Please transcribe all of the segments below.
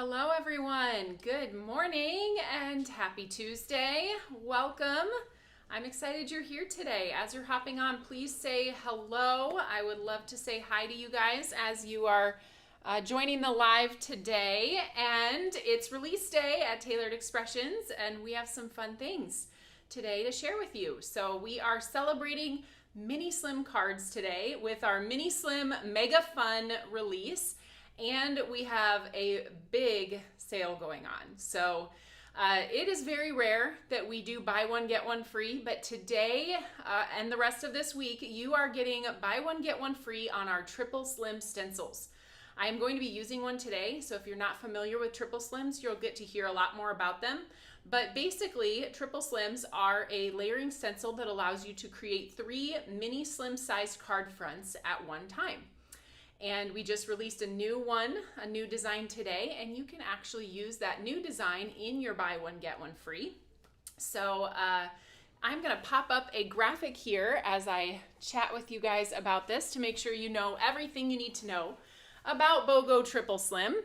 Hello everyone, good morning and happy Tuesday. Welcome. I'm excited you're here today. As you're hopping on, please say hello. I would love to say hi to you guys as you are joining the live today. And it's release day at Tailored Expressions and we have some fun things today to share with you. So we are celebrating Mini Slim cards today with our Mini Slim Mega Fun release. And we have a big sale going on. So it is very rare that we do buy one, get one free, but today and the rest of this week, you are getting buy one, get one free on our Triple Slim stencils. I am going to be using one today, so if you're not familiar with Triple Slims, you'll get to hear a lot more about them. But basically, Triple Slims are a layering stencil that allows you to create 3 mini slim sized card fronts at one time. And we just released a new design today, and you can actually use that new design in your buy one, get one free. So I'm gonna pop up a graphic here as I chat with you guys about this to make sure you know everything you need to know about BOGO Triple Slim.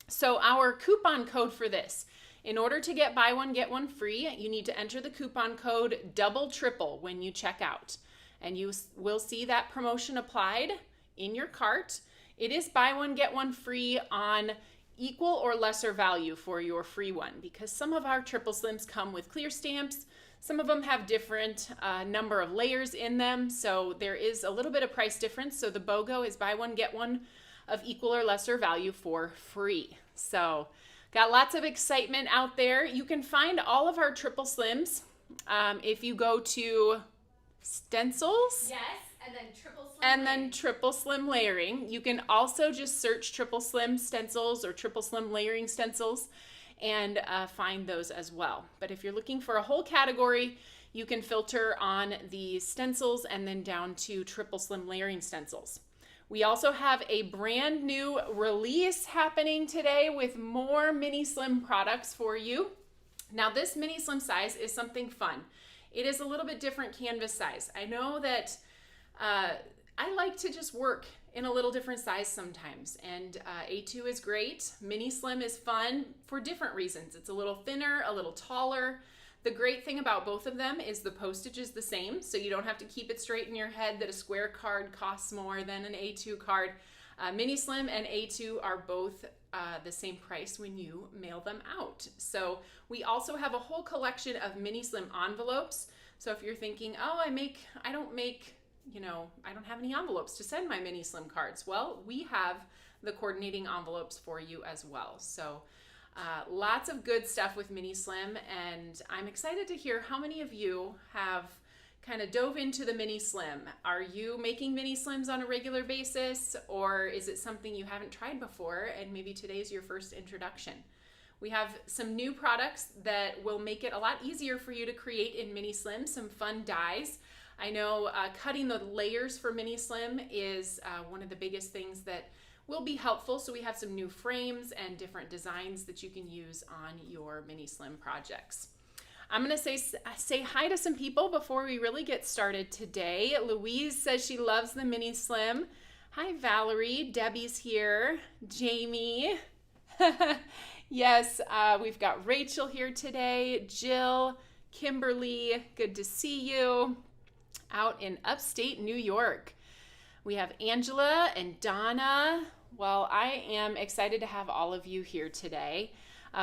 So our coupon code for this, in order to get buy one, get one free, you need to enter the coupon code double triple when you check out. And you will see that promotion applied in your cart. It is buy one, get one free on equal or lesser value for your free one, because some of our Triple Slims come with clear stamps. Some of them have different number of layers in them, so there is a little bit of price difference. So the BOGO is buy one, get one of equal or lesser value for free. So got lots of excitement out there. You can find all of our Triple Slims if you go to Stencils. Yes. And then triple slim and then triple slim layering. You can also just search triple slim stencils or triple slim layering stencils and find those as well. But if you're looking for a whole category, you can filter on the stencils and then down to triple slim layering stencils. We also have a brand new release happening today with more mini slim products for you. Now this mini slim size is something fun. It is a little bit different canvas size. I know that I like to just work in a little different size sometimes, and A2 is great. Mini Slim is fun for different reasons. It's a little thinner, a little taller. The great thing about both of them is the postage is the same, so you don't have to keep it straight in your head that a square card costs more than an A2 card. Mini Slim and A2 are both the same price when you mail them out. So we also have a whole collection of Mini Slim envelopes. So if you're thinking, oh, I don't have any envelopes to send my Mini Slim cards. Well, we have the coordinating envelopes for you as well. So lots of good stuff with Mini Slim, and I'm excited to hear how many of you have kind of dove into the Mini Slim. Are you making Mini Slims on a regular basis, or is it something you haven't tried before and maybe today's your first introduction? We have some new products that will make it a lot easier for you to create in Mini Slim, some fun dies. I know cutting the layers for Mini Slim is one of the biggest things that will be helpful. So we have some new frames and different designs that you can use on your Mini Slim projects. I'm going to say hi to some people before we really get started today. Louise says she loves the Mini Slim. Hi, Valerie. Debbie's here. Jamie. Yes, we've got Rachel here today. Jill, Kimberly, good to see you. Out in upstate New York. We have Angela and Donna. Well, I am excited to have all of you here today.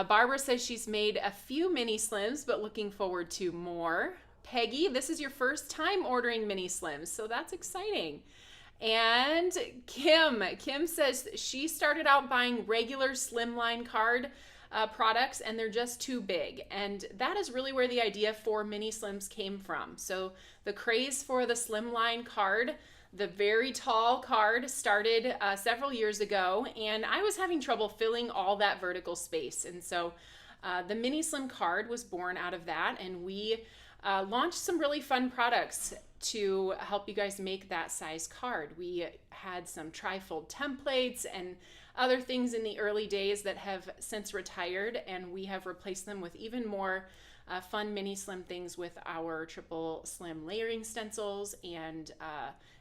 Barbara says she's made a few Mini Slims, but looking forward to more. Peggy, this is your first time ordering Mini Slims, so that's exciting. And Kim says she started out buying regular slimline card products and they're just too big, and that is really where the idea for Mini Slims came from. So the craze for the slimline card, the very tall card, started several years ago, and I was having trouble filling all that vertical space, and so the Mini Slim card was born out of that, and we launched some really fun products to help you guys make that size card. We had some trifold templates and other things in the early days that have since retired, and we have replaced them with even more fun Mini Slim things with our Triple Slim layering stencils and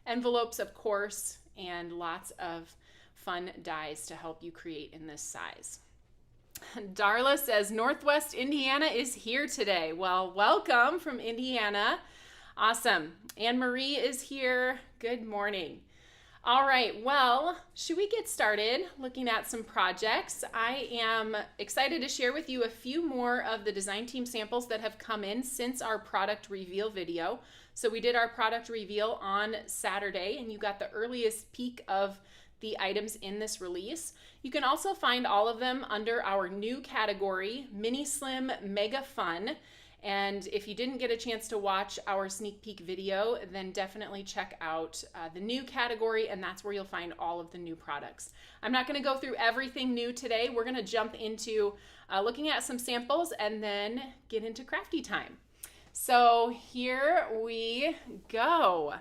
envelopes, of course, and lots of fun dies to help you create in this size. Darla says Northwest Indiana is here today. Well, welcome from Indiana. Awesome. Anne Marie is here. Good morning. All right, well, should we get started looking at some projects? I am excited to share with you a few more of the design team samples that have come in since our product reveal video. So we did our product reveal on Saturday, and you got the earliest peek of the items in this release. You can also find all of them under our new category, Mini Slim Mega Fun. And if you didn't get a chance to watch our sneak peek video, then definitely check out the new category, and that's where you'll find all of the new products. I'm not going to go through everything new today. We're going to jump into looking at some samples and then get into crafty time. So here we go.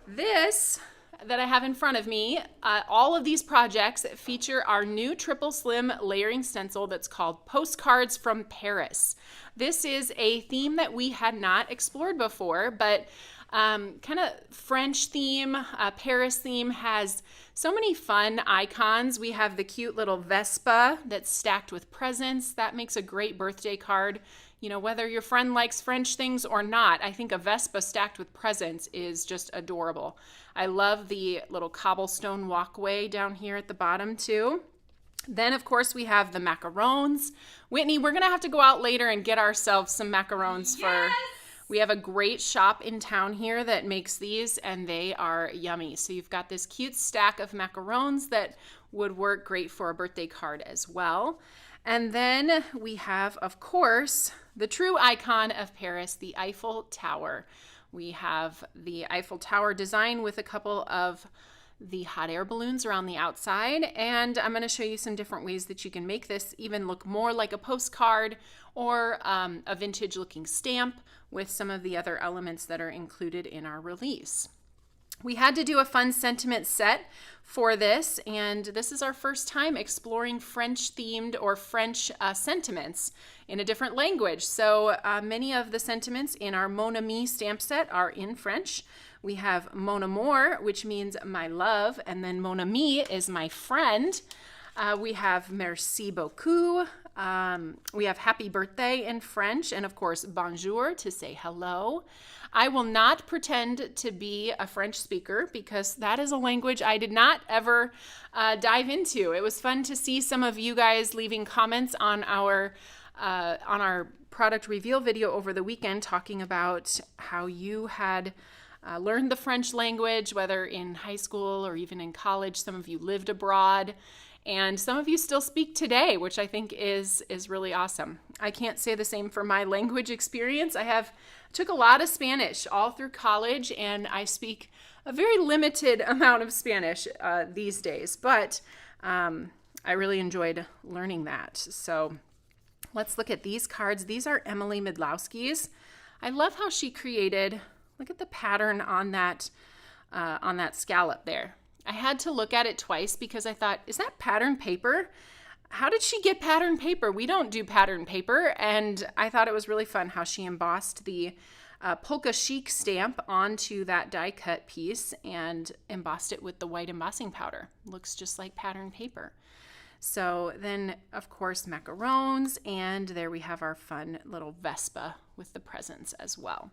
This that I have in front of me, all of these projects feature our new triple slim layering stencil that's called Postcards from Paris. This is a theme that we had not explored before, but kind of French theme, Paris theme has so many fun icons. We have the cute little Vespa that's stacked with presents. That makes a great birthday card. You know, whether your friend likes French things or not, I think a Vespa stacked with presents is just adorable. I love the little cobblestone walkway down here at the bottom too. Then, of course, we have the macarons. Whitney, we're going to have to go out later and get ourselves some macarons. Yes! We have a great shop in town here that makes these, and they are yummy. So you've got this cute stack of macarons that would work great for a birthday card as well. And then we have, of course, the true icon of Paris, the Eiffel Tower. We have the Eiffel Tower design with a couple of the hot air balloons around the outside, and I'm going to show you some different ways that you can make this even look more like a postcard or a vintage looking stamp with some of the other elements that are included in our release. We had to do a fun sentiment set for this, and this is our first time exploring French themed or French sentiments in a different language. So many of the sentiments in our Mon Amie Stamp Set are in French. We have Mon Amour, which means my love, and then Mon Amie is my friend. We have Merci beaucoup. We have happy birthday in French, and of course bonjour to say hello. I will not pretend to be a French speaker because that is a language I did not ever dive into. It was fun to see some of you guys leaving comments on our product reveal video over the weekend talking about how you had learned the French language, whether in high school or even in college. Some of you lived abroad, and some of you still speak today, which I think is really awesome. I can't say the same for my language experience. I took a lot of Spanish all through college, and I speak a very limited amount of Spanish these days, but I really enjoyed learning that. So let's look at these cards. These are Emily Midlowski's. I love how she created, look at the pattern on that scallop there. I had to look at it twice because I thought, is that pattern paper? How did she get pattern paper? We don't do pattern paper. And I thought it was really fun how she embossed the polka chic stamp onto that die cut piece and embossed it with the white embossing powder. Looks just like pattern paper. So then, of course, macarons, and there we have our fun little Vespa with the presents as well.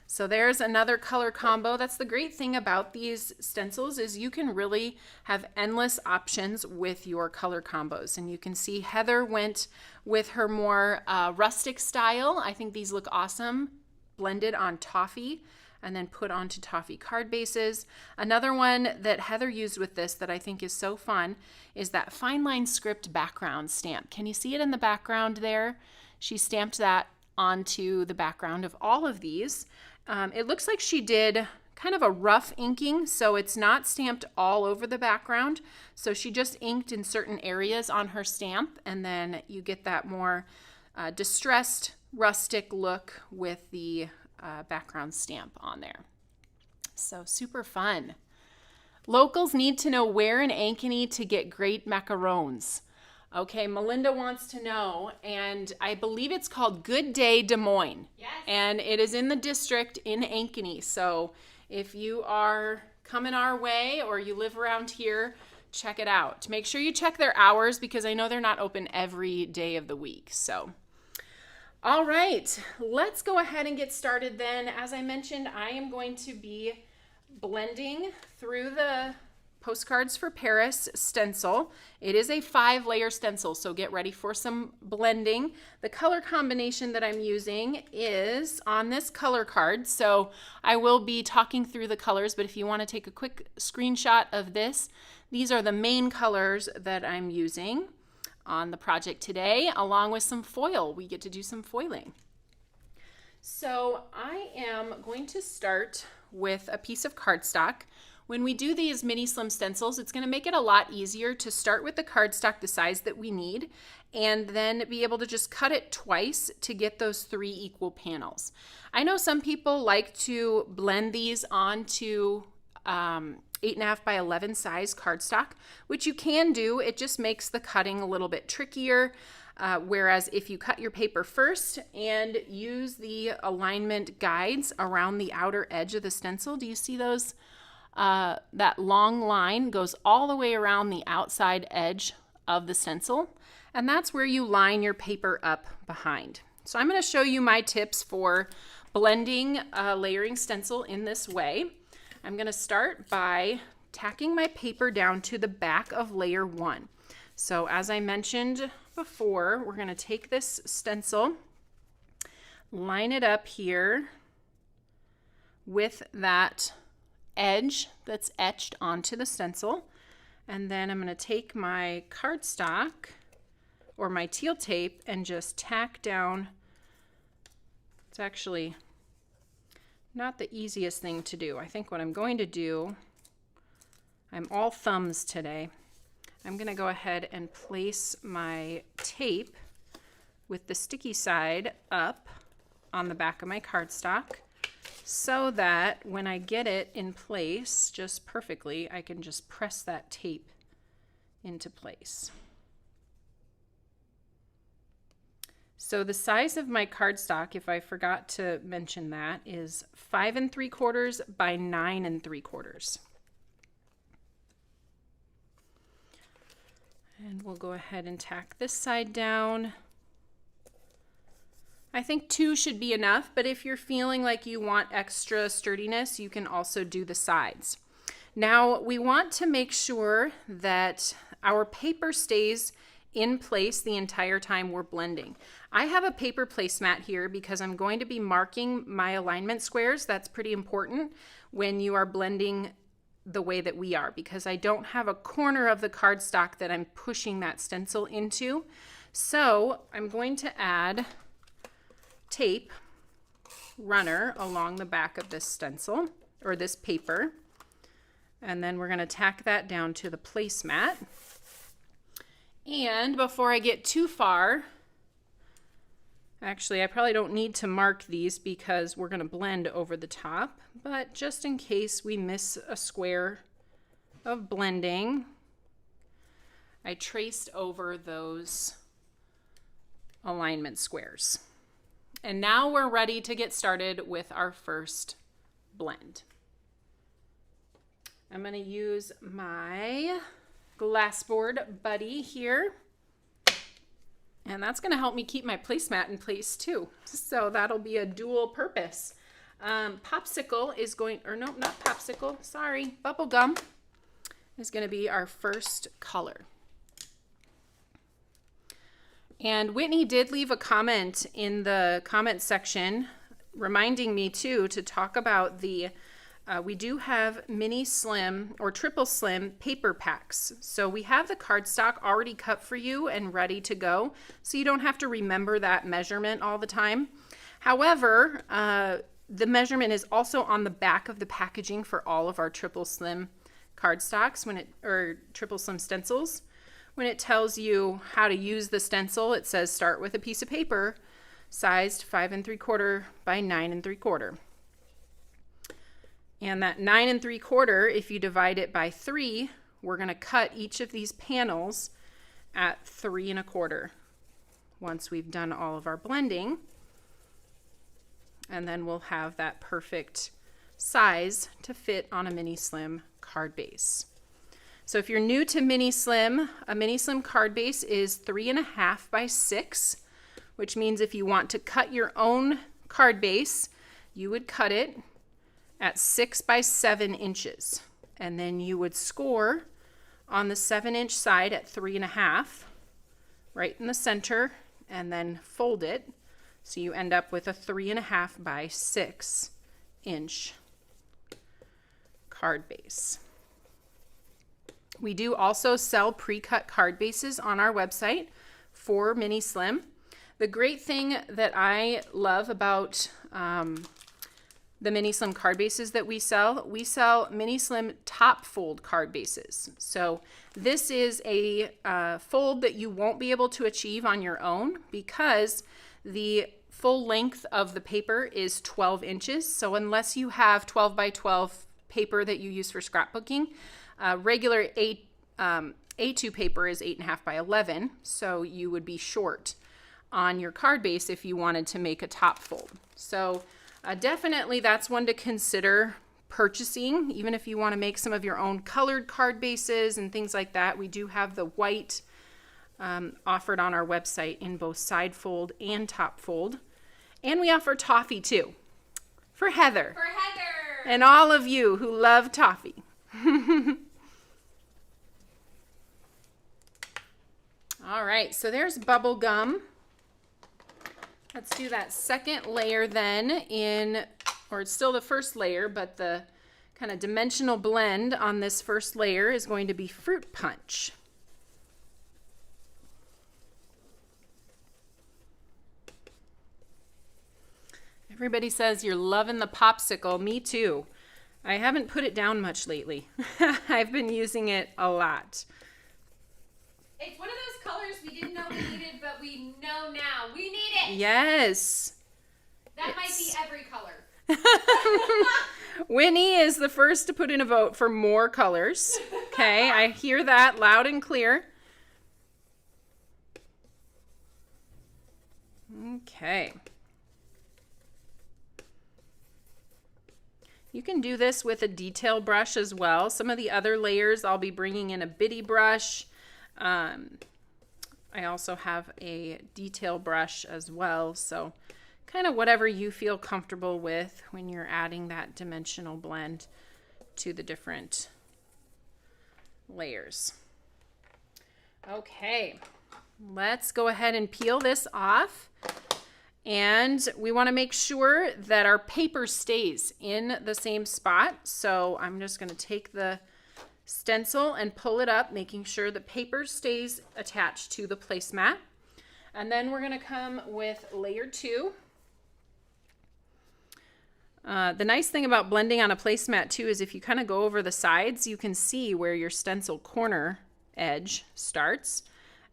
So there's another color combo. That's the great thing about these stencils is you can really have endless options with your color combos. And you can see Heather went with her more rustic style. I think these look awesome, blended on toffee and then put onto toffee card bases. Another one that Heather used with this that I think is so fun is that fine line script background stamp. Can you see it in the background there? She stamped that onto the background of all of these. It looks like she did kind of a rough inking, so it's not stamped all over the background. So she just inked in certain areas on her stamp, and then you get that more distressed, rustic look with the background stamp on there. So super fun. Locals need to know where in Ankeny to get great macarons. Okay, Melinda wants to know, and I believe it's called Good Day Des Moines. Yes. And it is in the district in Ankeny. So if you are coming our way or you live around here, check it out. Make sure you check their hours because I know they're not open every day of the week. So, all right, let's go ahead and get started then. As I mentioned, I am going to be blending through the Postcards for Paris stencil. It is a 5-layer stencil, so get ready for some blending. The color combination that I'm using is on this color card, so I will be talking through the colors, but if you want to take a quick screenshot of this, these are the main colors that I'm using on the project today, along with some foil. We get to do some foiling. So I am going to start with a piece of cardstock. When we do these mini slim stencils, it's going to make it a lot easier to start with the cardstock the size that we need and then be able to just cut it twice to get those 3 equal panels. I know some people like to blend these onto 8.5 by 11 size cardstock, which you can do. It just makes the cutting a little bit trickier. Whereas if you cut your paper first and use the alignment guides around the outer edge of the stencil, do you see those? That long line goes all the way around the outside edge of the stencil, and that's where you line your paper up behind. So I'm going to show you my tips for blending a layering stencil in this way. I'm going to start by tacking my paper down to the back of layer 1. So as I mentioned before, we're going to take this stencil, line it up here with that edge that's etched onto the stencil, and then I'm going to take my cardstock or my teal tape and just tack down. It's actually not the easiest thing to do. I think what I'm going to do, I'm all thumbs today. I'm going to go ahead and place my tape with the sticky side up on the back of my cardstock, so that when I get it in place just perfectly, I can just press that tape into place. So the size of my cardstock, if I forgot to mention that, is 5 3/4 by 9 3/4. And we'll go ahead and tack this side down. I think 2 should be enough, but if you're feeling like you want extra sturdiness, you can also do the sides. Now, we want to make sure that our paper stays in place the entire time we're blending. I have a paper placemat here because I'm going to be marking my alignment squares. That's pretty important when you are blending the way that we are, because I don't have a corner of the cardstock that I'm pushing that stencil into. So I'm going to add tape runner along the back of this stencil or this paper, and then we're going to tack that down to the placemat. And before I get too far, actually I probably don't need to mark these because we're going to blend over the top, but just in case we miss a square of blending, I traced over those alignment squares. And now we're ready to get started with our first blend. I'm going to use my glassboard buddy here, and that's going to help me keep my placemat in place too. So that'll be a dual purpose. Popsicle is going, or no, not Popsicle, sorry, Bubblegum is going to be our first color. And Whitney did leave a comment in the comment section reminding me too to talk about the, we do have mini slim or triple slim paper packs. So we have the cardstock already cut for you and ready to go, so you don't have to remember that measurement all the time. However, the measurement is also on the back of the packaging for all of our triple slim cardstocks or triple slim stencils. When it tells you how to use the stencil, it says start with a piece of paper sized 5 3/4 by 9 3/4. And that 9 3/4, if you divide it by 3, we're going to cut each of these panels at 3 1/4 once we've done all of our blending. And then we'll have that perfect size to fit on a mini slim card base. So if you're new to Mini Slim, a Mini Slim card base is 3.5 by 6, which means if you want to cut your own card base, you would cut it at 6 by 7 inches. And then you would score on the 7-inch side at 3.5, right in the center, and then fold it. So you end up with a 3.5 by 6 inch card base. We do also sell pre-cut card bases on our website for Mini Slim. The great thing that I love about the Mini Slim card bases that we sell Mini Slim top fold card bases. So this is a fold that you won't be able to achieve on your own because the full length of the paper is 12 inches. So unless you have 12 by 12 paper that you use for scrapbooking, regular A2 paper is 8.5 by 11. So you would be short on your card base if you wanted to make a top fold. So definitely that's one to consider purchasing, even if you want to make some of your own colored card bases and things like that. We do have the white offered on our website in both side fold and top fold. And we offer toffee too, for Heather. For Heather! And all of you who love toffee. All right, so there's Bubblegum. Let's do that second layer then or it's still the first layer, but the kind of dimensional blend on this first layer is going to be Fruit Punch. Everybody says you're loving the Popsicle. Me too. I haven't put it down much lately. I've been using it a lot. It's one of those colors we didn't know we needed, but we know now. We need it. Yes. That might be every color. Whitney is the first to put in a vote for more colors. Okay, I hear that loud and clear. Okay. You can do this with a detail brush as well. Some of the other layers I'll be bringing in a bitty brush. I also have a detail brush as well. So kind of whatever you feel comfortable with when you're adding that dimensional blend to the different layers. Okay, let's go ahead and peel this off. And we want to make sure that our paper stays in the same spot. So I'm just going to take the stencil and pull it up, making sure the paper stays attached to the placemat. And then we're going to come with layer 2. The nice thing about blending on a placemat too is if you kind of go over the sides, you can see where your stencil corner edge starts.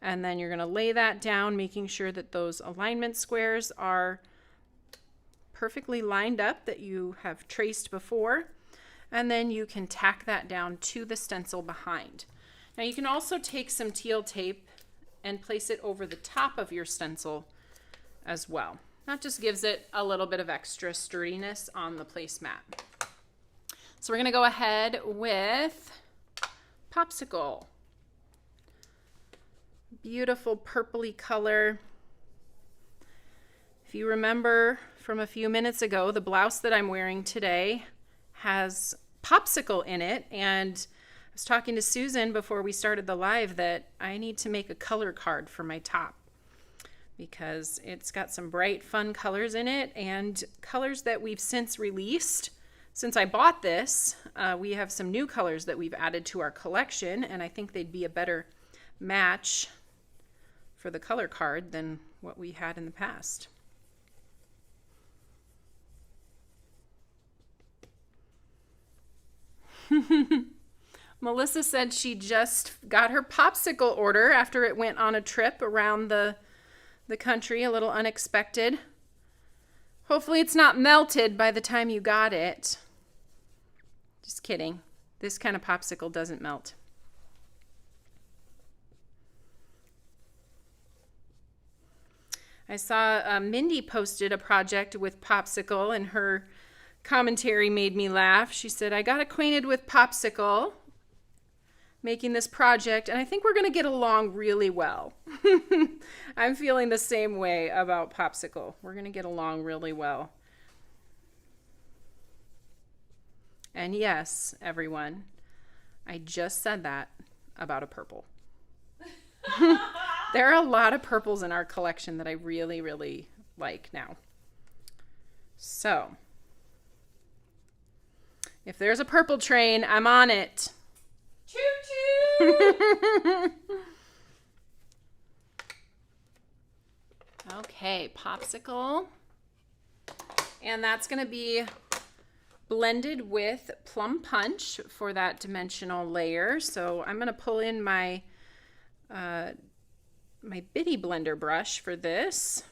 And then you're going to lay that down, making sure that those alignment squares are perfectly lined up that you have traced before. And then you can tack that down to the stencil behind. Now you can also take some teal tape and place it over the top of your stencil as well. That just gives it a little bit of extra sturdiness on the placemat. So we're going to go ahead with Popsicle. Beautiful purpley color. If you remember from a few minutes ago, the blouse that I'm wearing today has Popsicle in it, and I was talking to Susan before we started the live that I need to make a color card for my top because it's got some bright, fun colors in it and colors that we've since released. Since I bought this, we have some new colors that we've added to our collection, and I think they'd be a better match for the color card than what we had in the past. Melissa said she just got her Popsicle order after it went on a trip around the country, a little unexpected. Hopefully it's not melted by the time you got it. Just kidding. This kind of Popsicle doesn't melt. I saw Mindy posted a project with Popsicle, and her commentary made me laugh. She said, I got acquainted with Popsicle making this project, and I think we're going to get along really well. I'm feeling the same way about Popsicle. We're going to get along really well. And yes, everyone, I just said that about a purple. There are a lot of purples in our collection that I really, really like now. So, if there's a purple train, I'm on it. Choo-choo! Okay, Popsicle. And that's going to be blended with Plum Punch for that dimensional layer. So I'm going to pull in my my bitty blender brush for this.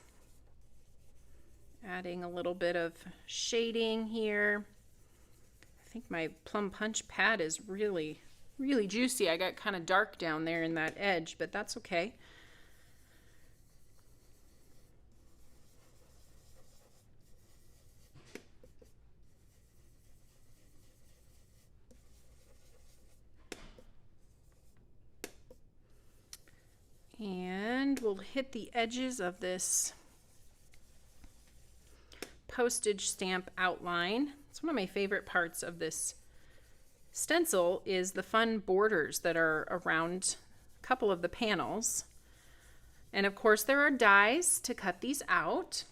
Adding a little bit of shading here. I think my Plum Punch pad is really juicy. I got kind of dark down there in that edge, but that's okay. And we'll hit the edges of this postage stamp outline. It's one of my favorite parts of this stencil is the fun borders that are around a couple of the panels. And of course there are dies to cut these out,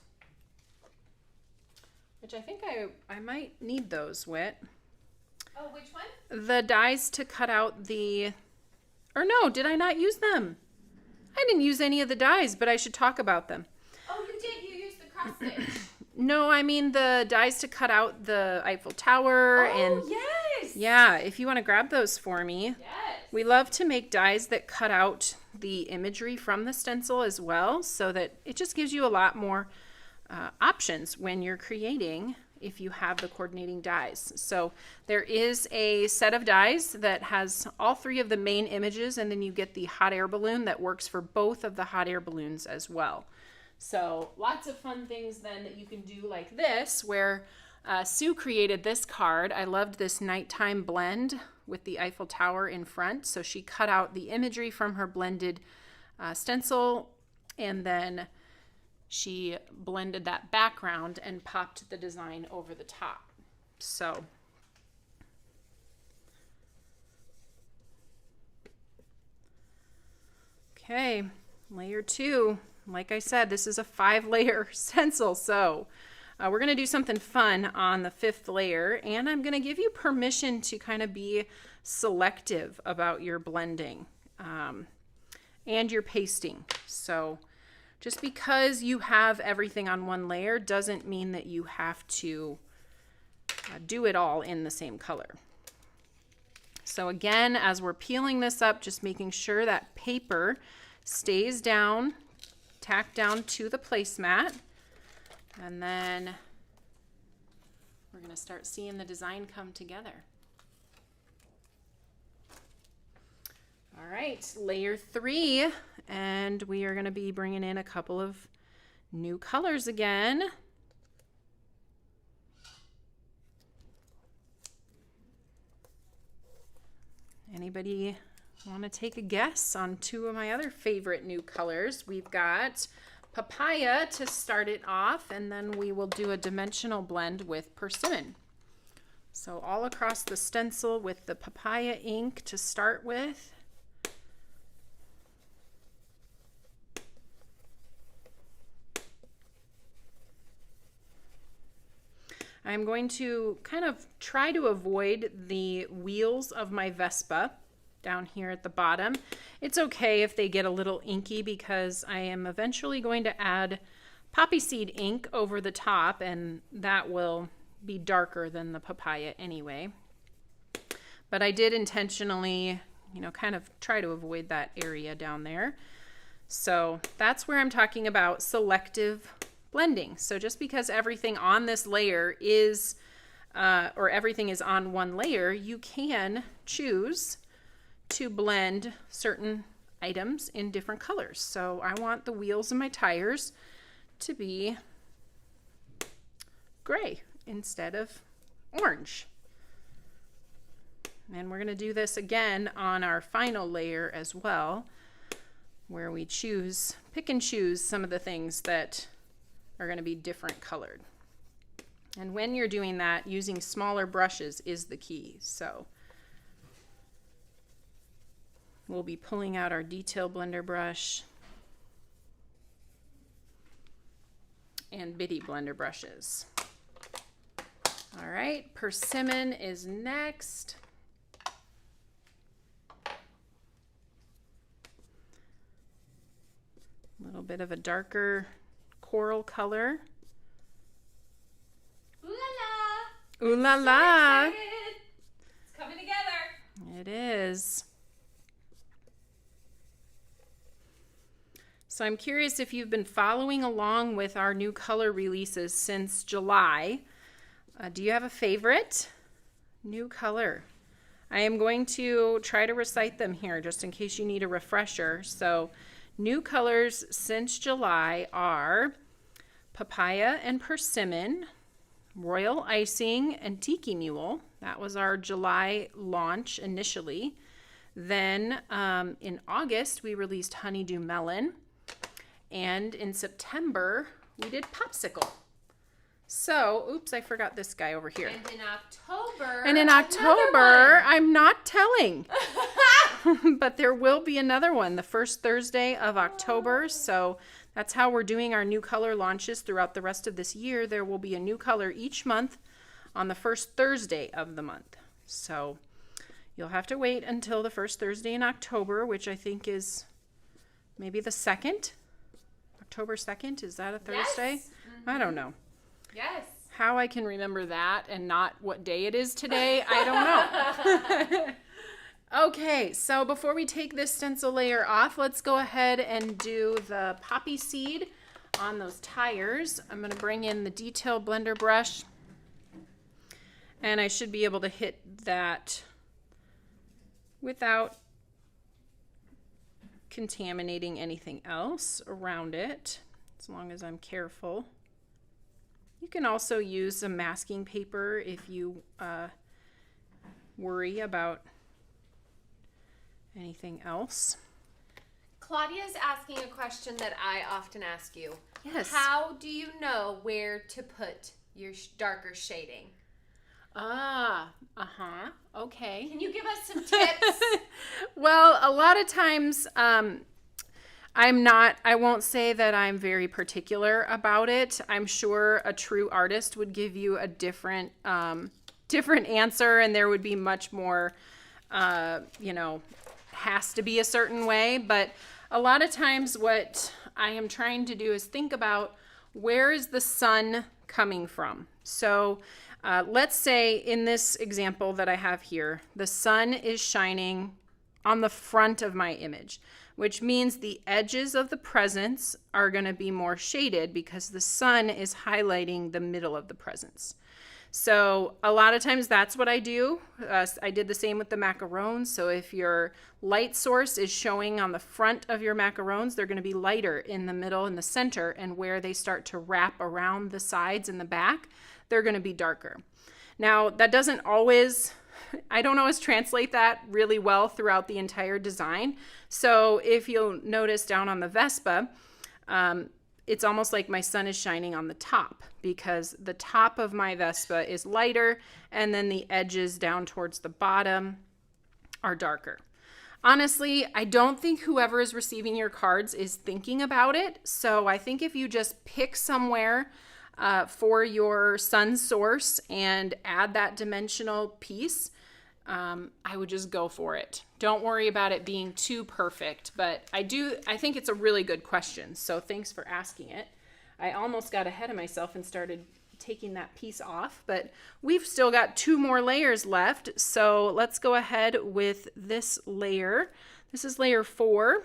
which I think I might need those, Whit. Oh, which one? The dies to cut out the, or no, did I not use them? I didn't use any of the dies, but I should talk about them. Oh, you did. You used the cross stitch. No, I mean the dies to cut out the Eiffel Tower. Oh, yes. Yeah, if you want to grab those for me. Yes. We love to make dies that cut out the imagery from the stencil as well, so that it just gives you a lot more options when you're creating if you have the coordinating dies. So there is a set of dies that has all three of the main images, and then you get the hot air balloon that works for both of the hot air balloons as well. So lots of fun things then that you can do like this, where Sue created this card. I loved this nighttime blend with the Eiffel Tower in front. So she cut out the imagery from her blended stencil, and then she blended that background and popped the design over the top. So okay, layer 2. Like I said, this is a 5-layer stencil, so we're going to do something fun on the 5th layer, and I'm going to give you permission to kind of be selective about your blending and your pasting. So just because you have everything on one layer doesn't mean that you have to do it all in the same color. So again, as we're peeling this up, just making sure that paper stays down, tacked down to the placemat, and then we're going to start seeing the design come together. All right, layer 3, and we are going to be bringing in a couple of new colors again. Anybody want to take a guess on 2 of my other favorite new colors? We've got Papaya to start it off, and then we will do a dimensional blend with Persimmon. So all across the stencil with the Papaya ink to start with. I'm going to kind of try to avoid the wheels of my Vespa down here at the bottom. It's okay if they get a little inky because I am eventually going to add poppy seed ink over the top, and that will be darker than the papaya anyway. But I did intentionally, kind of try to avoid that area down there. So that's where I'm talking about selective blending. So just because everything on this layer is, or everything is on one layer, you can choose to blend certain items in different colors. So I want the wheels of my tires to be gray instead of orange. And we're going to do this again on our final layer as well, where we pick and choose some of the things that are going to be different colored. And when you're doing that, using smaller brushes is the key. So we'll be pulling out our detail blender brush and bitty blender brushes. All right, persimmon is next. A little bit of a darker coral color. Ooh la la! Ooh la la! So excited. It's coming together. It is. So I'm curious if you've been following along with our new color releases since July. Do you have a favorite new color? I am going to try to recite them here just in case you need a refresher. So new colors since July are papaya and persimmon, royal icing, and tiki mule. That was our July launch initially. Then in August, we released honeydew melon. And in September, we did popsicle. So, oops, I forgot this guy over here. And in October. And in October, I'm not telling. But there will be another one the first Thursday of October. So that's how we're doing our new color launches throughout the rest of this year. There will be a new color each month on the first Thursday of the month. So you'll have to wait until the first Thursday in October, which I think is maybe the 2nd. October 2nd, is that a Thursday? Yes. Mm-hmm. I don't know. Yes. How I can remember that and not what day it is today, I don't know. Okay, so before we take this stencil layer off, let's go ahead and do the poppy seed on those tires. I'm going to bring in the detail blender brush, and I should be able to hit that without contaminating anything else around it, as long as I'm careful. You can also use some masking paper if you worry about anything else. Claudia's asking a question that I often ask you. Yes. How do you know where to put your darker shading? Okay. Can you give us some tips? Well, a lot of times I won't say that I'm very particular about it. I'm sure a true artist would give you a different answer, and there would be much more, has to be a certain way. But a lot of times what I am trying to do is think about, where is the sun coming from? So let's say in this example that I have here, the sun is shining on the front of my image, which means the edges of the presents are going to be more shaded because the sun is highlighting the middle of the presents. So a lot of times that's what I do. I did the same with the macarons. So if your light source is showing on the front of your macarons, they're going to be lighter in the middle and the center, and where they start to wrap around the sides and the back, they're going to be darker. Now, that doesn't always, I don't always translate that really well throughout the entire design. So if you'll notice down on the Vespa, it's almost like my sun is shining on the top, because the top of my Vespa is lighter and then the edges down towards the bottom are darker. Honestly, I don't think whoever is receiving your cards is thinking about it. So I think if you just pick somewhere for your sun source and add that dimensional piece, I would just go for it. Don't worry about it being too perfect, but I think it's a really good question. So thanks for asking it. I almost got ahead of myself and started taking that piece off, but we've still got 2 more layers left. So let's go ahead with this layer. This is layer 4.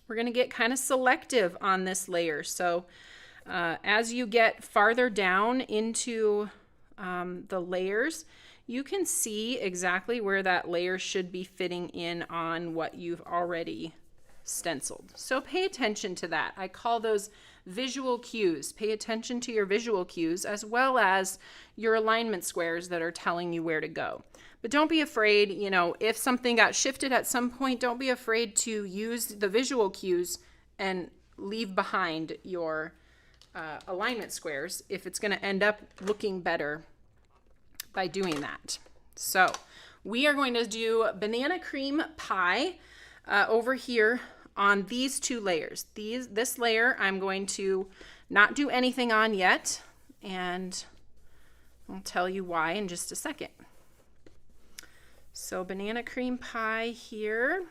We're going to get kind of selective on this layer. So as you get farther down into the layers, you can see exactly where that layer should be fitting in on what you've already stenciled. So pay attention to that. I call those visual cues. Pay attention to your visual cues as well as your alignment squares that are telling you where to go. But don't be afraid, you know, if something got shifted at some point, don't be afraid to use the visual cues and leave behind your alignment squares if it's going to end up looking better by doing that. So we are going to do banana cream pie over here on these two layers. This layer I'm going to not do anything on yet, and I'll tell you why in just a second. So banana cream pie here.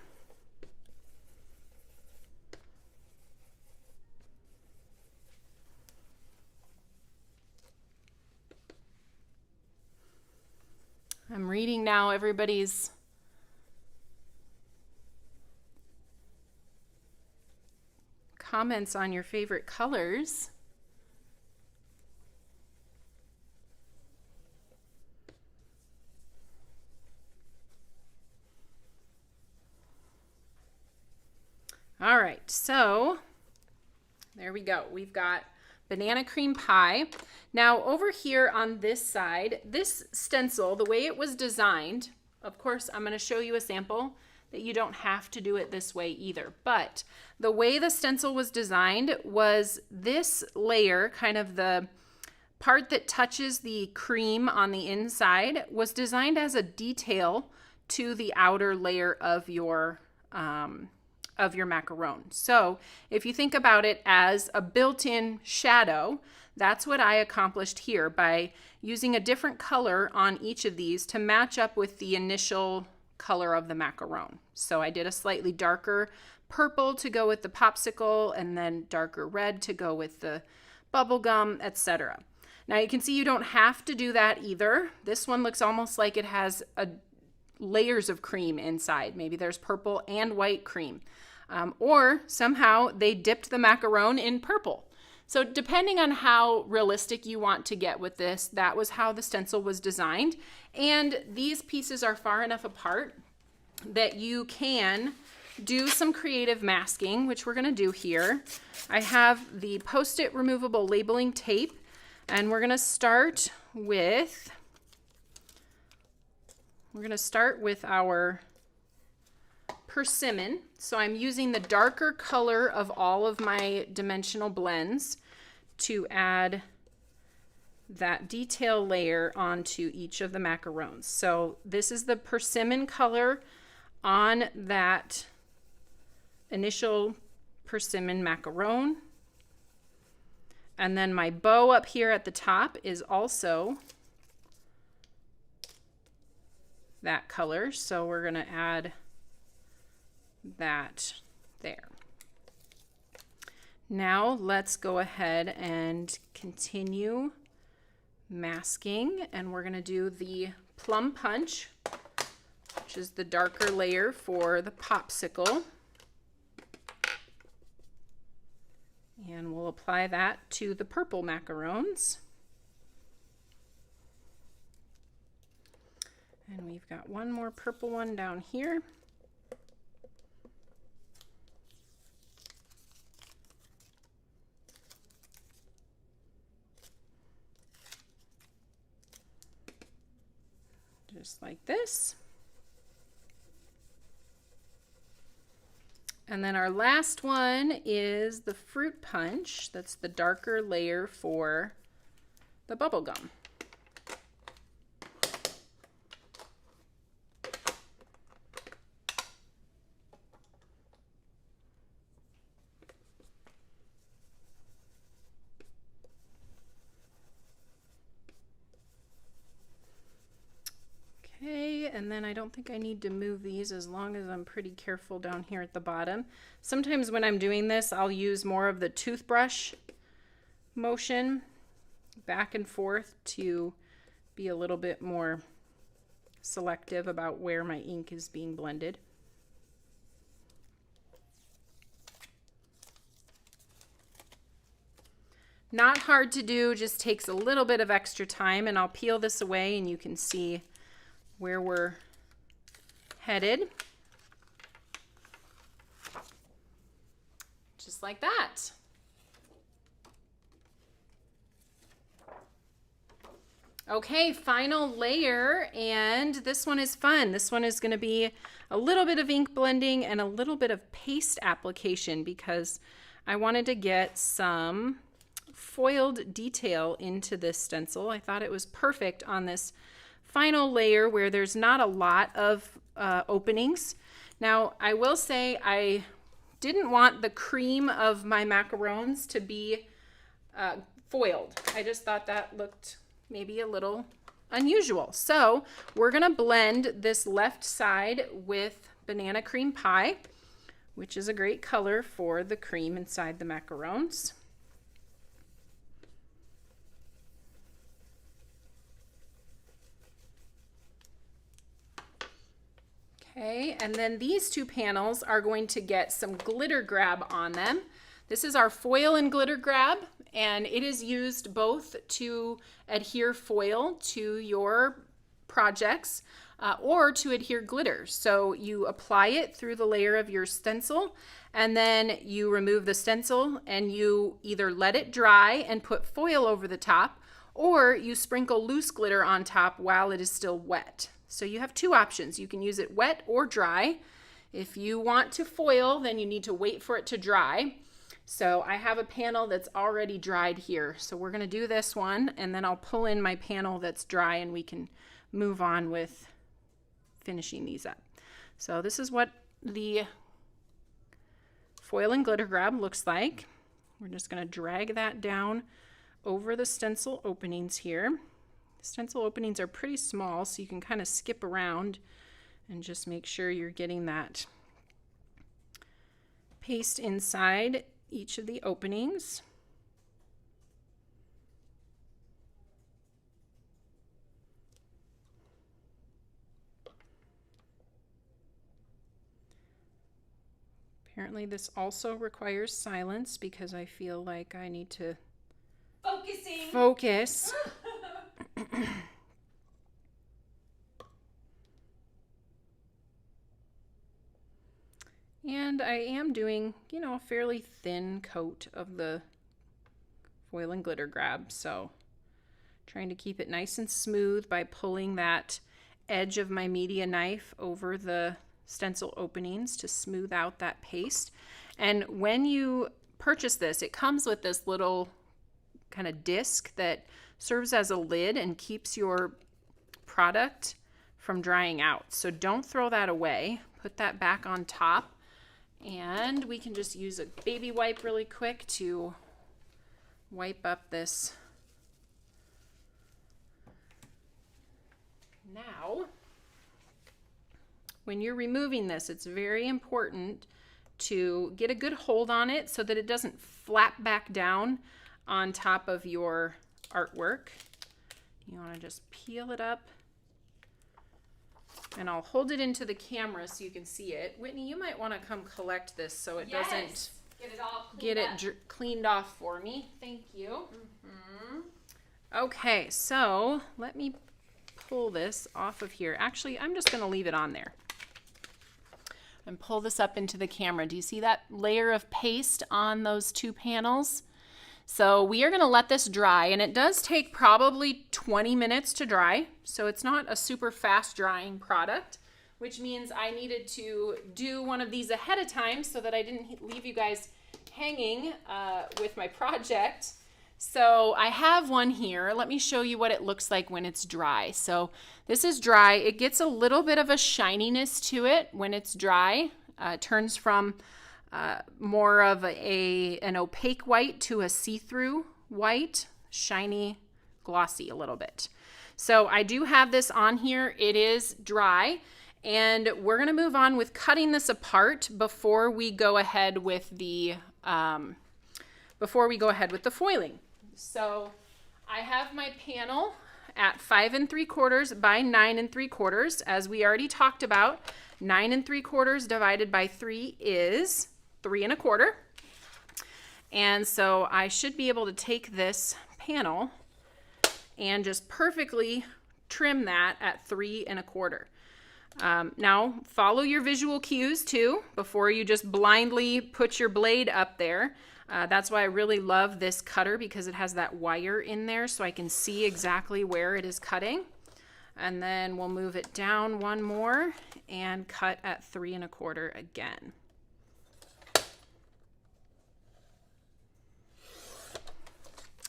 I'm reading now everybody's comments on your favorite colors. All right, so there we go. We've got banana cream pie. Now over here on this side, this stencil, the way it was designed, of course, I'm going to show you a sample that you don't have to do it this way either. But the way the stencil was designed was this layer, kind of the part that touches the cream on the inside, was designed as a detail to the outer layer of your macaron. So if you think about it as a built-in shadow, that's what I accomplished here by using a different color on each of these to match up with the initial color of the macaron. So I did a slightly darker purple to go with the popsicle, and then darker red to go with the bubblegum, etc. Now you can see you don't have to do that either. This one looks almost like it has layers of cream inside. Maybe there's purple and white cream. Or somehow they dipped the macaron in purple. So depending on how realistic you want to get with this, that was how the stencil was designed. And these pieces are far enough apart that you can do some creative masking, which we're going to do here. I have the Post-it removable labeling tape, and we're going to start with our persimmon. So I'm using the darker color of all of my dimensional blends to add that detail layer onto each of the macarons. So this is the persimmon color on that initial persimmon macaron. And then my bow up here at the top is also that color. So we're going to add that there. Now let's go ahead and continue masking, and we're going to do the plum punch, which is the darker layer for the popsicle. And we'll apply that to the purple macarons. And we've got one more purple one down here. Just like this. And then our last one is the fruit punch. That's the darker layer for the bubblegum. And then I don't think I need to move these as long as I'm pretty careful down here at the bottom. Sometimes when I'm doing this, I'll use more of the toothbrush motion back and forth to be a little bit more selective about where my ink is being blended. Not hard to do, just takes a little bit of extra time, and I'll peel this away and you can see where we're headed. just like that. Okay, final layer, and this one is fun. This one is going to be a little bit of ink blending and a little bit of paste application because I wanted to get some foiled detail into this stencil. I thought it was perfect on this final layer where there's not a lot of openings. Now, I will say I didn't want the cream of my macarons to be foiled. I just thought that looked maybe a little unusual. So we're gonna blend this left side with banana cream pie, which is a great color for the cream inside the macarons. Okay, and then these two panels are going to get some glitter grab on them. This is our foil and glitter grab, and it is used both to adhere foil to your projects or to adhere glitter. So you apply it through the layer of your stencil, and then you remove the stencil and you either let it dry and put foil over the top, or you sprinkle loose glitter on top while it is still wet. So you have two options. You can use it wet or dry. If you want to foil, then you need to wait for it to dry. So I have a panel that's already dried here. So we're going to do this one, and then I'll pull in my panel that's dry and we can move on with finishing these up. So this is what the foil and glitter grab looks like. We're just going to drag that down over the stencil openings here. Stencil openings are pretty small, so you can kind of skip around and just make sure you're getting that paste inside each of the openings. Apparently this also requires silence because I feel like I need to focus. And I am doing, you know, a fairly thin coat of the foil and glitter grab, so trying to keep it nice and smooth by pulling that edge of my media knife over the stencil openings to smooth out that paste. And when you purchase this, it comes with this little kind of disc that serves as a lid and keeps your product from drying out. So don't throw that away. Put that back on top, and we can just use a baby wipe really quick to wipe up this. Now, when you're removing this, it's very important to get a good hold on it so that it doesn't flap back down on top of your artwork. You want to just peel it up, and I'll hold it into the camera so you can see it. Whitney, you might want to come collect this so it doesn't get it cleaned off for me. Thank you. Okay, so let me pull this off of here. Actually, I'm just going to leave it on there and pull this up into the camera. Do you see that layer of paste on those two panels? So we are going to let this dry, and it does take probably 20 minutes to dry. So it's not a super fast drying product, which means I needed to do one of these ahead of time so that I didn't leave you guys hanging with my project. So I have one here. Let me show you what it looks like when it's dry. So this is dry. It gets a little bit of a shininess to it when it's dry. It turns from more of an opaque white to a see-through white, shiny, glossy a little bit. So I do have this on here. It is dry, and we're going to move on with cutting this apart before we go ahead with the foiling. So I have my panel at 5 3/4 by 9 3/4. As we already talked about, 9 3/4 divided by 3 is 3 1/4. And so I should be able to take this panel and just perfectly trim that at 3 1/4. Now, follow your visual cues too before you just blindly put your blade up there. That's why I really love this cutter, because it has that wire in there so I can see exactly where it is cutting. And then we'll move it down one more and cut at 3 1/4 again.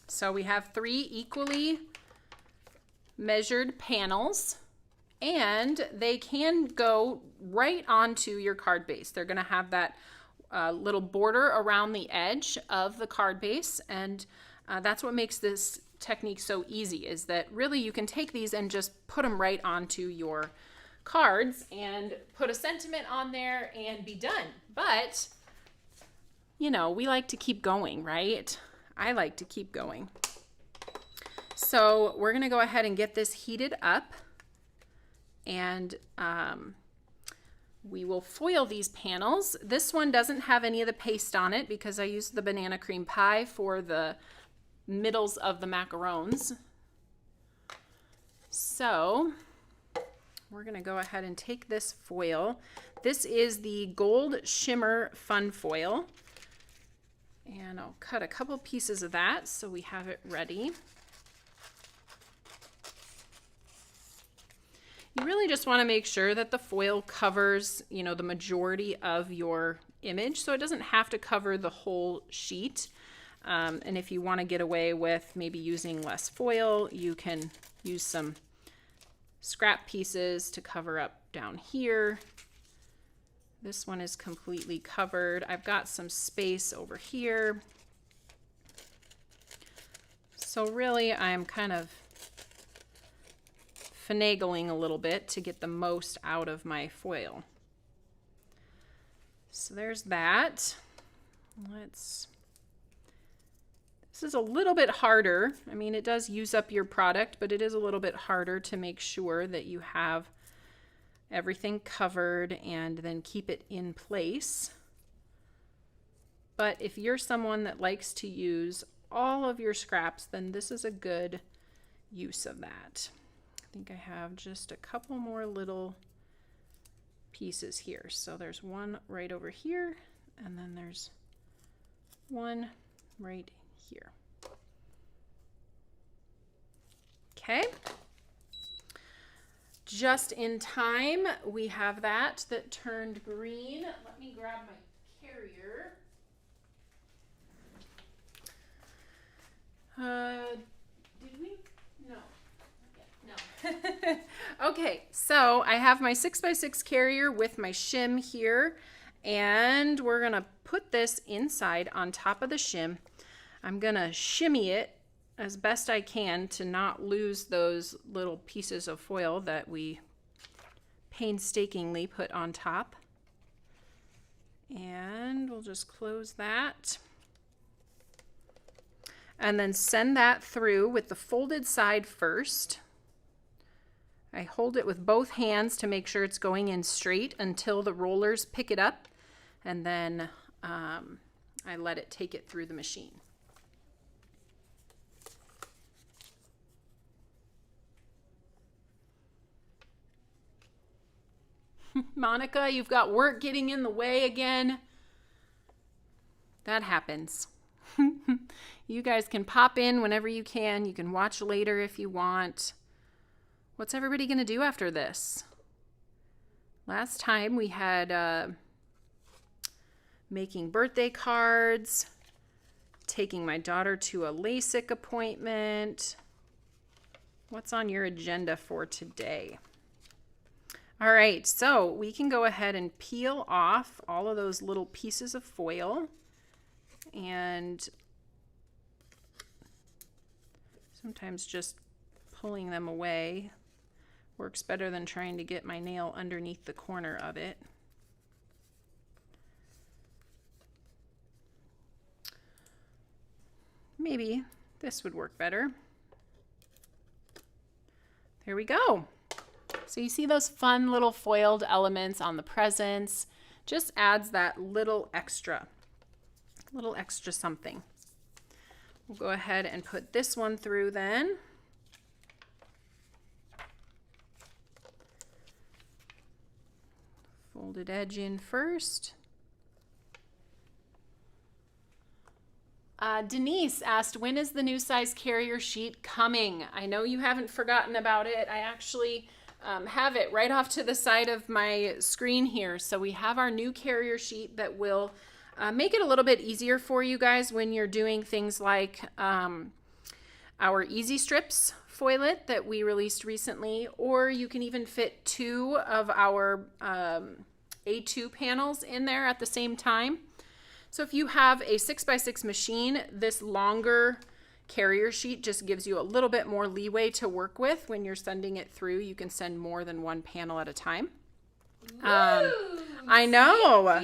So we have 3 equally measured panels, and they can go right onto your card base. They're going to have that little border around the edge of the card base, and that's what makes this technique so easy, is that really you can take these and just put them right onto your cards and put a sentiment on there and be done. But, you know, we like to keep going, right? I like to keep going. So we're going to go ahead and get this heated up, and we will foil these panels. This one doesn't have any of the paste on it because I used the banana cream pie for the middles of the macarons. So we're going to go ahead and take this foil. This is the Gold Shimmer Fun Foil. And I'll cut a couple pieces of that so we have it ready. You really just want to make sure that the foil covers, you know, the majority of your image, so it doesn't have to cover the whole sheet. And if you want to get away with maybe using less foil, you can use some scrap pieces to cover up down here. This one is completely covered. I've got some space over here. So really I'm kind of finagling a little bit to get the most out of my foil. So there's that. This is a little bit harder. I mean, it does use up your product, but it is a little bit harder to make sure that you have everything covered and then keep it in place. But if you're someone that likes to use all of your scraps, then this is a good use of that. I think I have just a couple more little pieces here. So there's one right over here, and then there's one right here. Okay. Just in time, we have that turned green. Let me grab my carrier. Did we? No. No. Okay, so I have my 6x6 carrier with my shim here, and we're gonna put this inside on top of the shim. I'm gonna shimmy it as best I can to not lose those little pieces of foil that we painstakingly put on top. And we'll just close that. And then send that through with the folded side first. I hold it with both hands to make sure it's going in straight until the rollers pick it up, and then I let it take it through the machine. Monica, you've got work getting in the way again. That happens. You guys can pop in whenever you can. You can watch later if you want. What's everybody going to do after this? Last time we had making birthday cards, taking my daughter to a LASIK appointment. What's on your agenda for today? All right, so we can go ahead and peel off all of those little pieces of foil, and sometimes just pulling them away works better than trying to get my nail underneath the corner of it. Maybe this would work better. There we go. So you see those fun little foiled elements on the presents. Just adds that little extra something. We'll go ahead and put this one through then. Folded edge in first. Denise asked, when is the new size carrier sheet coming? I know you haven't forgotten about it. I actually have it right off to the side of my screen here. So we have our new carrier sheet that will make it a little bit easier for you guys when you're doing things like our Easy Strips foilet that we released recently, or you can even fit 2 of our A2 panels in there at the same time. So if you have a 6x6 machine, this longer carrier sheet just gives you a little bit more leeway to work with when you're sending it through. You can send more than 1 panel at a time. I know.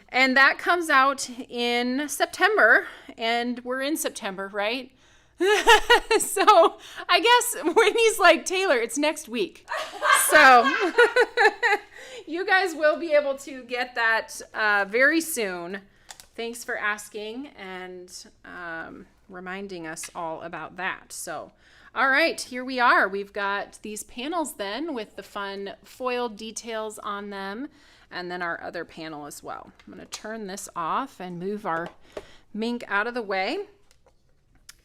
And that comes out in September, and we're in September, right? So I guess Whitney's like, Taylor, it's next week. So you guys will be able to get that very soon. Thanks for asking and reminding us all about that. So, all right, here we are. We've got these panels then with the fun foiled details on them, and then our other panel as well. I'm going to turn this off and move our mink out of the way.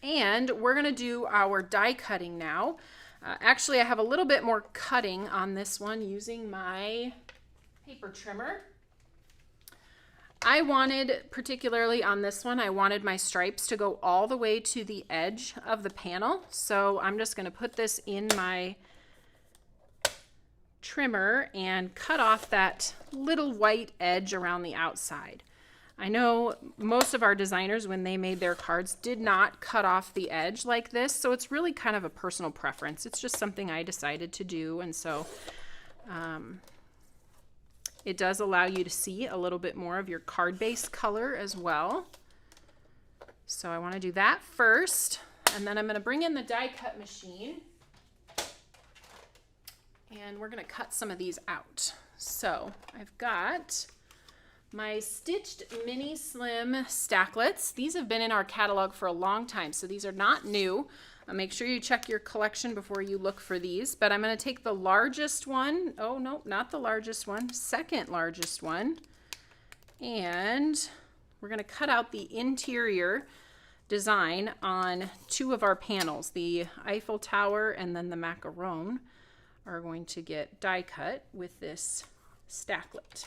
And we're going to do our die cutting now. Actually, I have a little bit more cutting on this one using my paper trimmer. I wanted, particularly on this one, I wanted my stripes to go all the way to the edge of the panel. So I'm just going to put this in my trimmer and cut off that little white edge around the outside. I know most of our designers, when they made their cards, did not cut off the edge like this. So it's really kind of a personal preference. It's just something I decided to do. And so it does allow you to see a little bit more of your card base color as well. So I want to do that first. And then I'm going to bring in the die cut machine. And we're going to cut some of these out. So I've got my stitched mini slim stacklets. These have been in our catalog for a long time, so these are not new. Make sure you check your collection before you look for these, but I'm going to take the largest one. Oh, no, not the largest one, second largest one. And we're going to cut out the interior design on 2 of our panels. The Eiffel Tower and then the macaron are going to get die cut with this stacklet.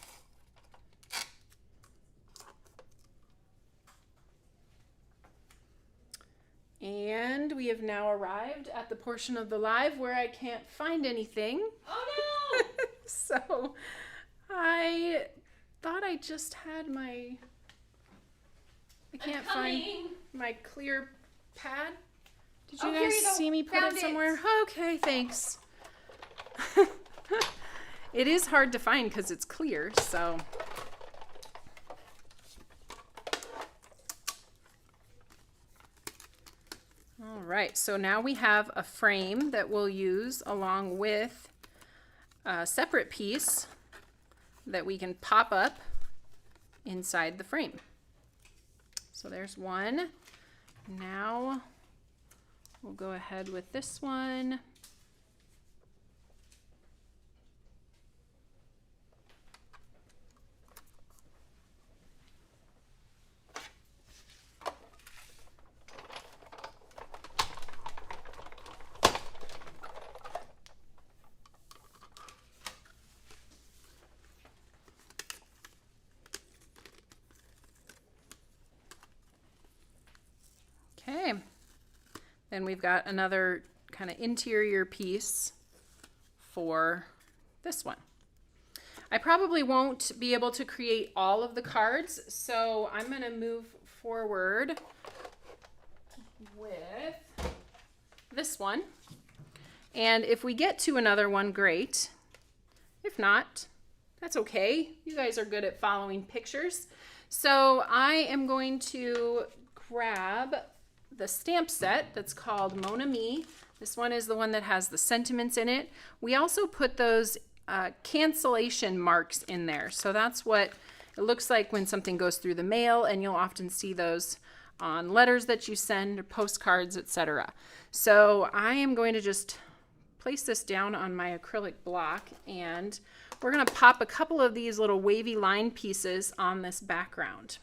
And we have now arrived at the portion of the live where I can't find anything. Oh no! So I thought I just had my, I can't find my clear pad. Did you guys see me put it somewhere? Okay, thanks. It is hard to find because it's clear, so. All right, so now we have a frame that we'll use along with a separate piece that we can pop up inside the frame. So there's one. Now we'll go ahead with this one. Okay, then we've got another kind of interior piece for this one. I probably won't be able to create all of the cards, so I'm going to move forward with this one. And if we get to another one, great. If not, that's okay. You guys are good at following pictures. So I am going to grab the stamp set that's called Mon Amie. This one is the one that has the sentiments in it. We also put those cancellation marks in there. So that's what it looks like when something goes through the mail, and you'll often see those on letters that you send or postcards, etc. So I am going to just place this down on my acrylic block, and we're going to pop a couple of these little wavy line pieces on this background.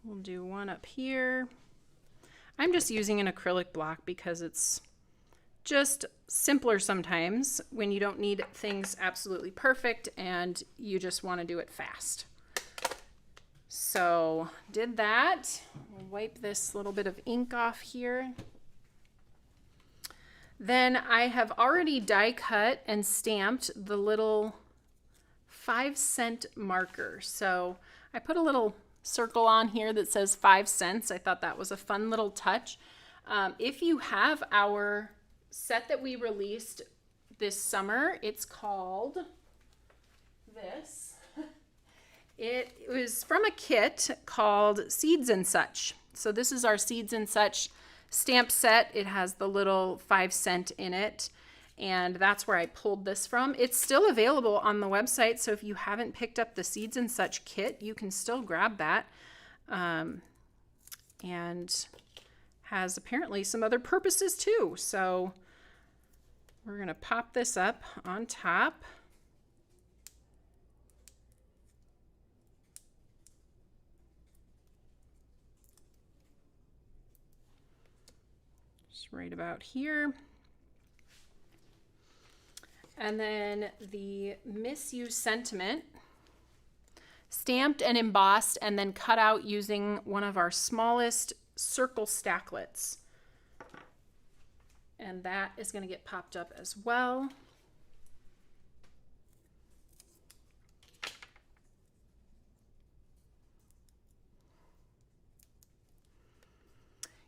We'll do one up here. I'm just using an acrylic block because it's just simpler sometimes when you don't need things absolutely perfect and you just want to do it fast. So did that. We'll wipe this little bit of ink off here. Then I have already die cut and stamped the little 5-cent marker. So I put a little circle on here that says 5 cents. I thought that was a fun little touch. If you have our set that we released this summer, it's called this. It was from a kit called Seeds and Such. So this is our Seeds and Such stamp set. It has the little 5-cent in it, and that's where I pulled this from. It's still available on the website, so if you haven't picked up the Seeds and Such kit, you can still grab that. And has apparently some other purposes too. So we're going to pop this up on top. Just right about here. And then the Miss You sentiment, stamped and embossed and then cut out using one of our smallest circle stacklets. And that is going to get popped up as well.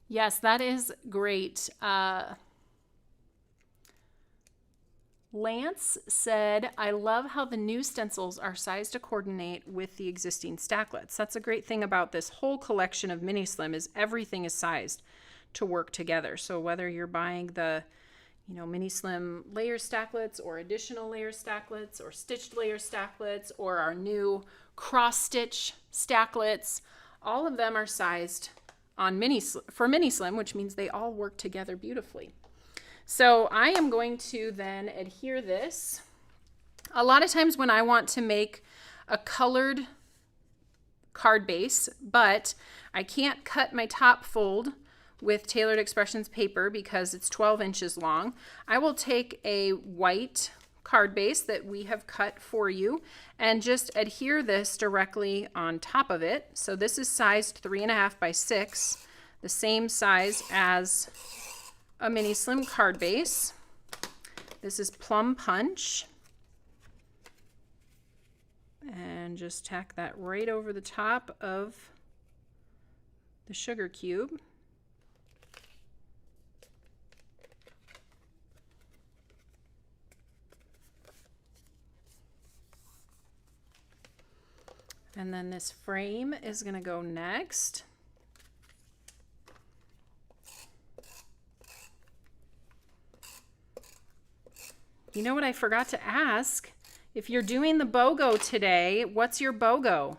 Yes, that is great. Lance said, I love how the new stencils are sized to coordinate with the existing stacklets. That's a great thing about this whole collection of Mini Slim is everything is sized to work together. So whether you're buying the, Mini Slim layer stacklets or additional layer stacklets or stitched layer stacklets or our new cross stitch stacklets, all of them are sized on for Mini Slim, which means they all work together beautifully. So I am going to then adhere this. A lot of times when I want to make a colored card base, but I can't cut my top fold with Tailored Expressions paper because it's 12 inches long, I will take a white card base that we have cut for you and just adhere this directly on top of it. So this is sized 3.5 by 6, the same size as a Mini Slim card base. This is Plum Punch. And just tack that right over the top of the sugar cube. And then this frame is going to go next. You know what I forgot to ask? If you're doing the BOGO today, what's your BOGO?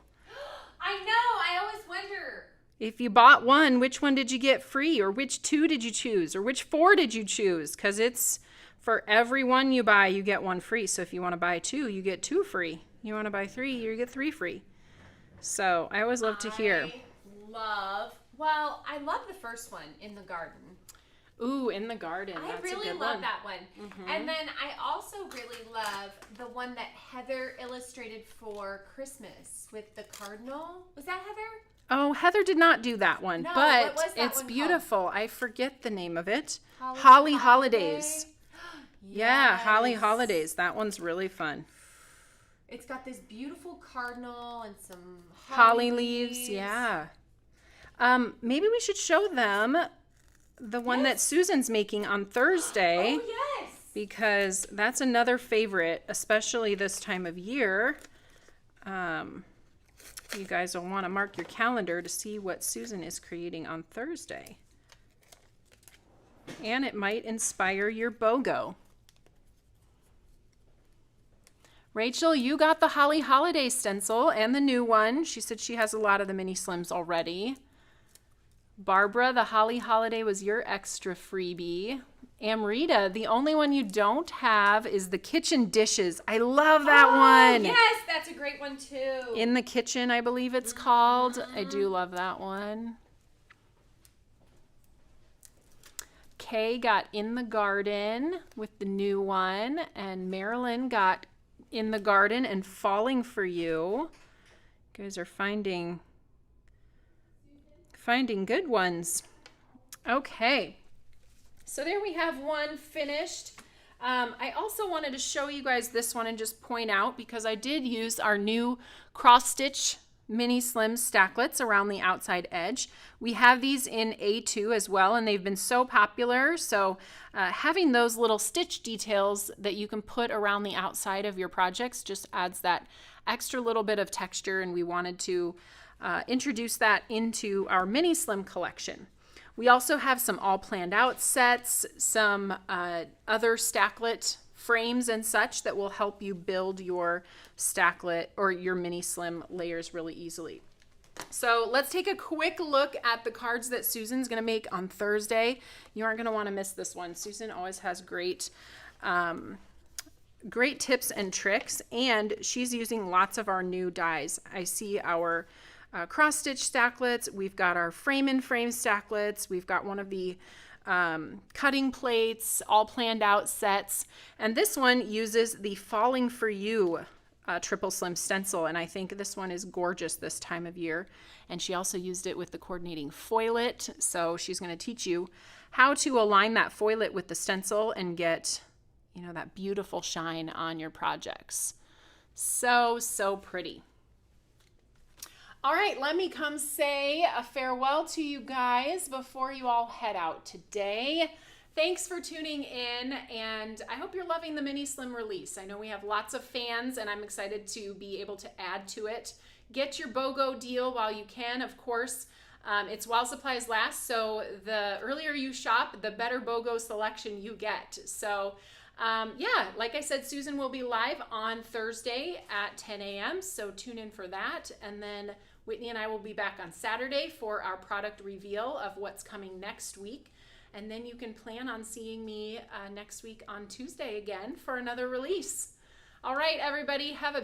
I know, I always wonder. If you bought one, which one did you get free? Or which 2 did you choose? Or which 4 did you choose? Because it's for every one you buy, you get 1 free. So if you want to buy 2, you get 2 free. You want to buy 3, you get 3 free. So I always love to hear. I love the first one, In the Garden. Ooh, In the Garden. That's really a good love that one. Mm-hmm. And then I also really love the one that Heather illustrated for Christmas with the cardinal. Was that Heather? Oh, Heather did not do that one, No, but what was that it's one beautiful. Called? I forget the name of it. Holly Holidays. Yeah, Yes. Holly Holidays. That one's really fun. It's got this beautiful cardinal and some holly leaves. Yeah. Maybe we should show them the one that Susan's making on Thursday. Oh, yes. Because that's another favorite, especially this time of year. You guys will want to mark your calendar to see what Susan is creating on Thursday. And it might inspire your BOGO. Rachel, you got the Holly Holiday stencil and the new one. She said she has a lot of the Mini Slims already. Barbara, the Holly Holiday was your extra freebie. Amrita, the only one you don't have is the kitchen dishes. I love that one. Yes, that's a great one too. In the Kitchen, I believe it's called. I do love that one. Kay got In the Garden with the new one, and Marilyn got In the Garden and Falling for You. You guys are finding good ones. Okay, so there we have one finished. I also wanted to show you guys this one and just point out, because I did use our new cross stitch mini slim stacklets around the outside edge. We have these in A2 as well, and they've been so popular. So having those little stitch details that you can put around the outside of your projects just adds that extra little bit of texture, and we wanted to introduce that into our mini slim collection. We also have some all planned out sets, some other stacklet frames and such that will help you build your stacklet or your mini slim layers really easily. So let's take a quick look at the cards that Susan's going to make on Thursday. You aren't going to want to miss this one. Susan always has great tips and tricks, and she's using lots of our new dies. I see our cross stitch stacklets. We've got our frame in frame stacklets. We've got one of the cutting plates, all planned out sets. And this one uses the Falling for You triple slim stencil. And I think this one is gorgeous this time of year. And she also used it with the coordinating foilet. So she's going to teach you how to align that foilet with the stencil and get, you know, that beautiful shine on your projects. So, so pretty. All right, let me come say a farewell to you guys before you all head out today. Thanks for tuning in, and I hope you're loving the mini slim release. I know we have lots of fans, and I'm excited to be able to add to it. Get your BOGO deal while you can, of course. It's while supplies last, so the earlier you shop, the better BOGO selection you get. So yeah, like I said, Susan will be live on Thursday at 10 a.m., so tune in for that. And then Whitney and I will be back on Saturday for our product reveal of what's coming next week. And then you can plan on seeing me next week on Tuesday again for another release. All right, everybody, have a